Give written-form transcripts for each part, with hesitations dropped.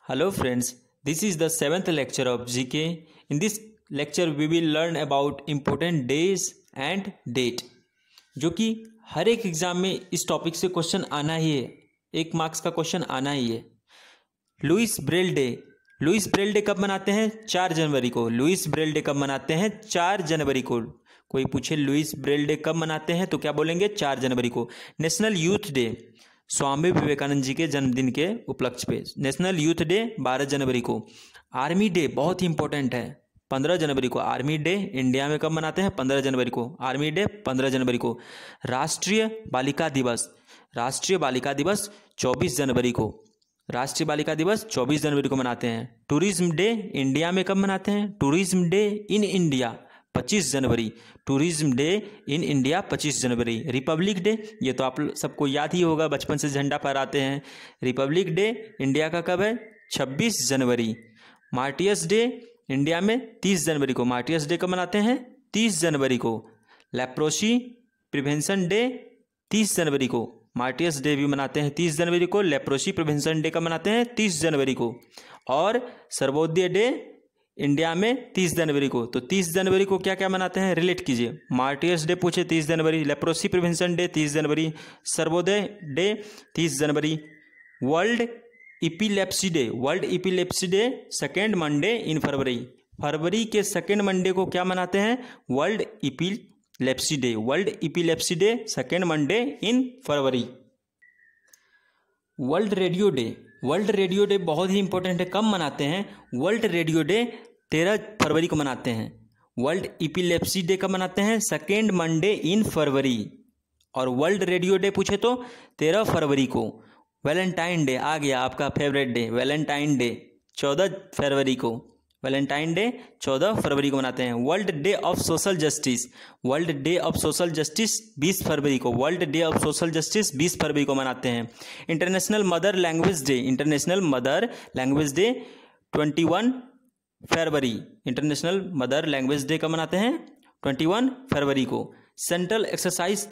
Hello friends, this is the 7th lecture of GK. In this lecture we will learn about important days and date, जो कि हर एक exam में इस topic से question आना ही है, 1 मार्क्स का क्वेश्चन आना ही है। लुइस ब्रेल डे कब मनाते हैं? 4 जनवरी को। लुइस ब्रेल डे कब मनाते हैं? 4 जनवरी को। कोई पूछे लुइस ब्रेल डे कब मनाते हैं तो क्या बोलेंगे? 4 जनवरी को। National youth day Swami Vivekananda ji के जन्मदिन के उपलक्ष्य पे नेशनल यूथ डे 12 जनवरी को। आर्मी डे बहुत ही इंपॉर्टेंट है, 15 जनवरी को। आर्मी डे इंडिया में कब मनाते हैं? 15 जनवरी को। आर्मी डे 15 जनवरी को। राष्ट्रीय बालिका दिवस 24 जनवरी को। राष्ट्रीय बालिका दिवस 24 जनवरी को मनाते हैं। टूरिज्म डे इंडिया में कब मनाते हैं? Tourism day in India 25 January. Tourism day in India 25 January. Republic day ये तो आप सबको याद ही होगा, बचपन से झंडा फहराते हैं। रिपब्लिक डे इंडिया का कब है? 26 जनवरी। मार्टियर्स डे इंडिया में 30 जनवरी को। मार्टियर्स डे कब मनाते हैं? 30 जनवरी को। लेप्रोसी प्रिवेंशन डे 30 जनवरी को। मार्टियर्स डे भी मनाते हैं 30 जनवरी को। लेप्रोसी प्रिवेंशन डे कब मनाते हैं? 30 जनवरी को। और सर्वोदय डे इंडिया में 30 जनवरी को। तो 30 जनवरी को क्या क्या मनाते हैं? रिलेट कीजिए। मार्टियर्स डे पूछे 30 जनवरी, लेप्रोसी प्रिवेंशन डे 30 जनवरी, सर्वोदय डे 30 जनवरी। World epilepsy day second Monday in February. फरवरी के सेकेंड मंडे को क्या मनाते हैं? World epilepsy day second Monday in February. World radio day बहुत ही इंपॉर्टेंट है। कब मनाते हैं? वर्ल्ड रेडियो डे 13 फरवरी को मनाते हैं। वर्ल्ड इपिलेप्सी डे कब मनाते हैं? सेकेंड मंडे इन फरवरी। और वर्ल्ड रेडियो डे पूछे तो 13 फरवरी को। वैलेंटाइन डे आ गया, आपका फेवरेट डे। वैलेंटाइन डे 14 फरवरी को। वैलेंटाइन डे 14 फरवरी को मनाते हैं। World day of social justice 20 फरवरी को। World day of social justice 20 फरवरी को मनाते हैं। इंटरनेशनल मदर लैंग्वेज डे 21 फरवरी। इंटरनेशनल मदर लैंग्वेज डे कब मनाते हैं? 21 फरवरी को। सेंट्रल एक्सरसाइज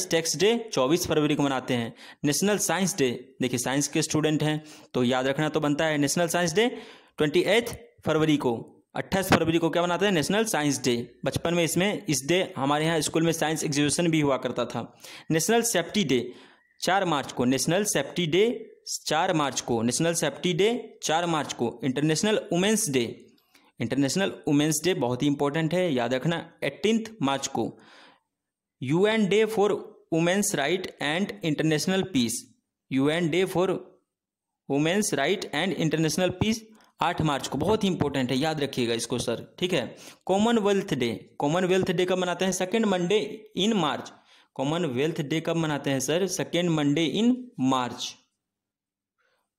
टैक्स डे 24 फरवरी को मनाते हैं। नेशनल साइंस डे, देखिए साइंस के स्टूडेंट हैं तो याद रखना तो बनता है। नेशनल साइंस डे 28 फरवरी को। 28 फरवरी को क्या मनाते हैं? National science day. बचपन में इस डे हमारे यहाँ स्कूल में साइंस एग्जीबिशन भी हुआ करता था। नेशनल सेफ्टी डे 4 मार्च को। नेशनल सेफ्टी डे 4 मार्च को। इंटरनेशनल वुमेन्स डे बहुत ही इंपॉर्टेंट है, याद रखना 18 मार्च को। UN day for women's right and international peace 8 March को। बहुत ही इंपॉर्टेंट है, याद रखिएगा इसको सर, ठीक है। कॉमनवेल्थ डे कब मनाते हैं? सेकेंड मंडे इन मार्च। कॉमनवेल्थ डे कब मनाते हैं सर? सेकेंड मंडे इन मार्च।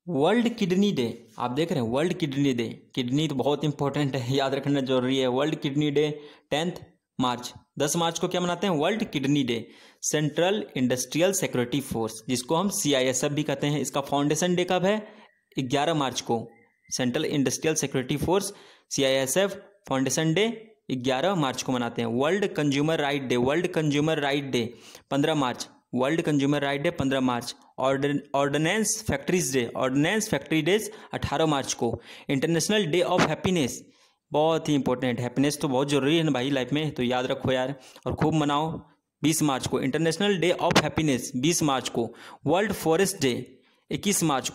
वर्ल्ड किडनी डे आप देख रहे हैं, वर्ल्ड किडनी डे। किडनी तो बहुत इंपॉर्टेंट है, याद रखना जरूरी है। वर्ल्ड किडनी डे 10 मार्च। 10 मार्च को क्या मनाते हैं? World kidney day. Central industrial security force जिसको हम CISF भी कहते हैं, इसका फाउंडेशन डे कब है? 11 मार्च को। Central industrial security force CISF foundation day 11 मार्च को मनाते हैं। वर्ल्ड कंज्यूमर राइट डे 15 मार्च। वर्ल्ड कंज्यूमर राइट डे 15 मार्च। ऑर्डिनेंस फैक्ट्री डेज 18 मार्च को। इंटरनेशनल डे ऑफ हैप्पीनेस बहुत ही इंपॉर्टेंट। हैप्पीनेस तो बहुत जरूरी है ना भाई लाइफ में, तो याद रखो यार और खूब मनाओ। 20 मार्च को international day of happiness 20 March को। वर्ल्ड फॉरेस्ट डे 21 मार्च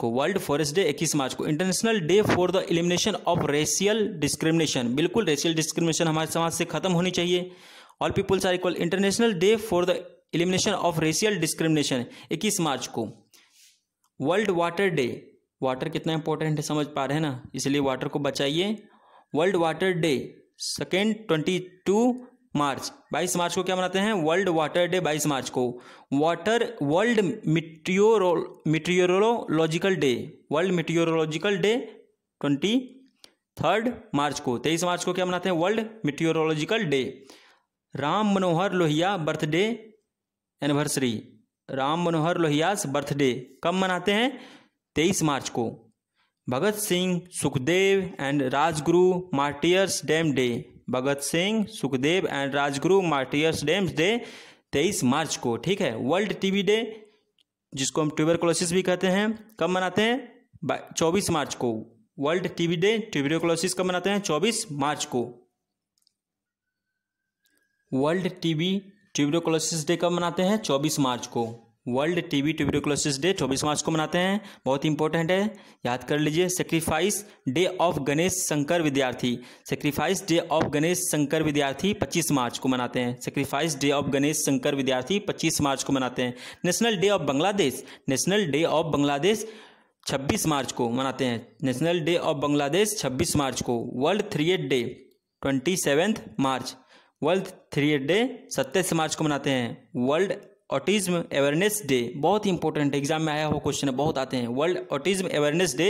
को। International day for the elimination of racial discrimination, बिल्कुल रेशियल डिस्क्रिमिनेशन हमारे समाज से खत्म होनी चाहिए। All peoples are equal. International day for the elimination of racial discrimination 21 March को। वर्ल्ड वाटर डे, वाटर कितना इंपॉर्टेंट है समझ पा रहे हैं ना, इसलिए वाटर को बचाइए। वर्ल्ड वाटर डे 22 मार्च। 22 मार्च को क्या मनाते हैं? वर्ल्ड वाटर डे 22 मार्च को। वर्ल्ड मीटियोरोलॉजिकल डे 23 मार्च को। 23 मार्च को क्या मनाते हैं? World meteorological day. Ram Manohar Lohia birthday anniversary. Ram Manohar Lohia's birthday कब मनाते हैं? 23 मार्च को। भगत सिंह सुखदेव एंड राजगुरु मार्टियर्स डैम डे 23 मार्च को, ठीक है। वर्ल्ड TB डे जिसको हम ट्यूबरकुलोसिस भी कहते हैं कब मनाते हैं? 24 मार्च को। वर्ल्ड टीबी डे, ट्यूबरकुलोसिस कब मनाते हैं? 24 मार्च को। वर्ल्ड टीबी ट्यूबरकुलोसिस डे कब मनाते हैं? 24 मार्च को। वर्ल्ड टीबी ट्यूबरकुलोसिस डे 24 मार्च को मनाते हैं, बहुत इंपॉर्टेंट है, याद कर लीजिए। Sacrifice day of Ganesh Shankar Vidyarthi, sacrifice day of Ganesh Shankar Vidyarthi 25 मार्च को मनाते हैं। Sacrifice day of Ganesh Shankar Vidyarthi 25 मार्च को मनाते हैं। National day of Bangladesh, national day of Bangladesh 26 मार्च को मनाते हैं। नेशनल डे ऑफ बांग्लादेश 26 मार्च को। वर्ल्ड थ्रिएट डे 27 मार्च, वर्ल्ड थ्रिएट डे 27 मार्च को मनाते हैं। वर्ल्ड ऑटिज्म अवेयरनेस डे, बहुत इंपॉर्टेंट है, एग्जाम में आया हुआ क्वेश्चन है, बहुत आते हैं। वर्ल्ड ऑटिज्म अवेयरनेस डे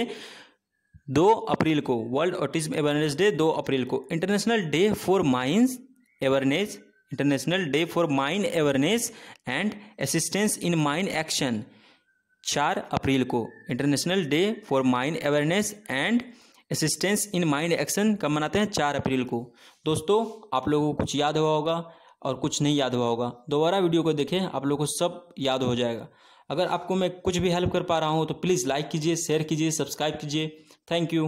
2 अप्रैल को। वर्ल्ड ऑटिज्म अवेयरनेस डे 2 अप्रैल को। International day for mines awareness, international day for mine awareness and assistance in mine action 4 अप्रैल को। International day for mine awareness and assistance in mind action कब मनाते हैं? 4 अप्रैल को। दोस्तों आप लोगों को कुछ याद हुआ होगा और कुछ नहीं याद हुआ होगा, दोबारा वीडियो को देखें, आप लोगों को सब याद हो जाएगा। अगर आपको मैं कुछ भी हेल्प कर पा रहा हूँ तो प्लीज़ लाइक कीजिए, शेयर कीजिए, सब्सक्राइब कीजिए। Thank you.